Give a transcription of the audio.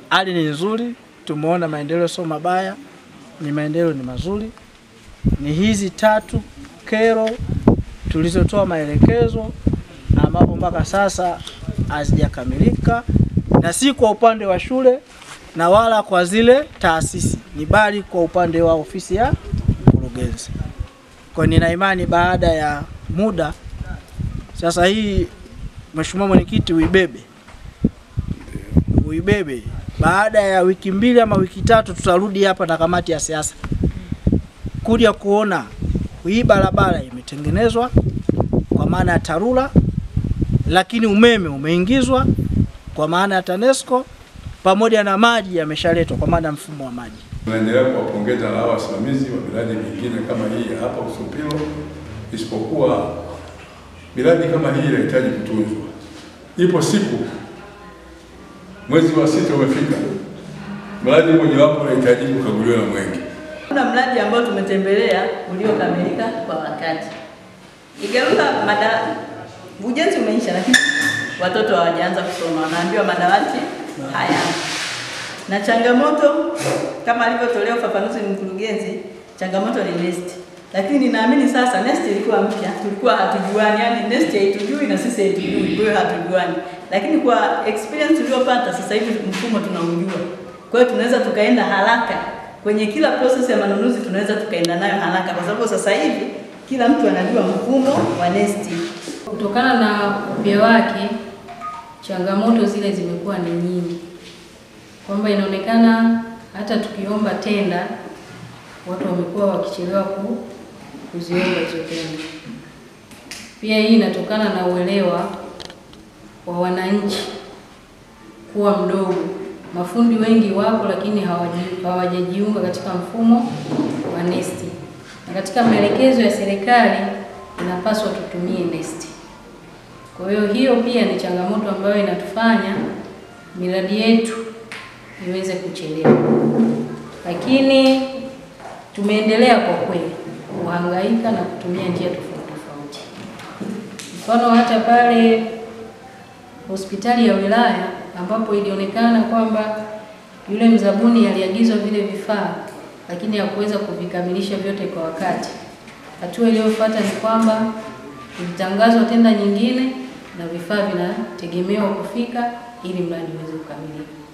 hali ni nzuri, tumeona maendeleo sio mabaya, ni maendeleo ni mazuri. Ni hizi 3 kero tulizotoa maelekezo ambapo mpaka sasa hazijakamilika, na si kwa upande wa shule na wala kwa zile taasisi, ni bali kwa upande wa ofisi ya mkurugenzi. Kwa nina imani baada ya muda sasa hii, Mheshimiwa Mwenyekiti, uibebe baada ya wiki 2 ama wiki 3 tutarudi hapa na kamati ya siasa kuja kuona hii barabara imetengenezwa kwa maana ya TARURA, lakini umeme umeingizwa kwa maana ya TANESCO, pamoja na maji yameshaletwa kwa maana mfumo wa maji. Tunaendelea kuwapongeza na wasimamizi wa miradi mingine kama hii hapa Usupilo, isipokuwa miradi kama hii inahitaji kutunzwa. Ipo siku mwezi wa 6 umefika, mradi mmoja wapo unahitaji kukaguliwa na Mwenge. Kuna mradi ambao tumetembelea uliokamilika kwa wakati. Igeruka ujenzi umeisha, lakini watoto hawajaanza kusoma, wanaambiwa madawati haya. Na changamoto kama alivyotolewa ufafanuzi mkurugenzi, changamoto ni nesti. Lakini ninaamini sasa nesti ilikuwa mpya, tulikuwa hatujuani, yani nesti haitujui na sisi haitujui, kwa hiyo hatujuani. Lakini kwa experience tuliyopata sasa hivi mfumo tunaujua. Kwa hiyo tunaweza tukaenda haraka kwenye kila process ya manunuzi, tunaweza tukaenda nayo haraka kwa sababu sasa hivi kila mtu anajua mfumo wa nesti. Kutokana na upya wake, changamoto zile zimekuwa ni nyingi, kwamba inaonekana hata tukiomba tenda watu wamekuwa wakichelewa kuziomba hizo tenda. Pia hii inatokana na uelewa wa wananchi kuwa mdogo. Mafundi wengi wapo lakini hawajajiunga katika mfumo wa nesti. Na katika maelekezo ya serikali inapaswa tutumie nesti. Kwa hiyo pia ni changamoto ambayo inatufanya miradi yetu iweze kuchelewa. Lakini tumeendelea kwa kweli kuhangaika na kutumia njia tofauti. Mfano hata pale hospitali ya wilaya ambapo ilionekana kwamba yule mzabuni aliagizwa vile vifaa lakini hakuweza kuvikamilisha vyote kwa wakati. Hatua iliyofuata ni kwamba ilitangazwa tenda nyingine na vifaa vinategemewa kufika ili mradi uweze kukamilika.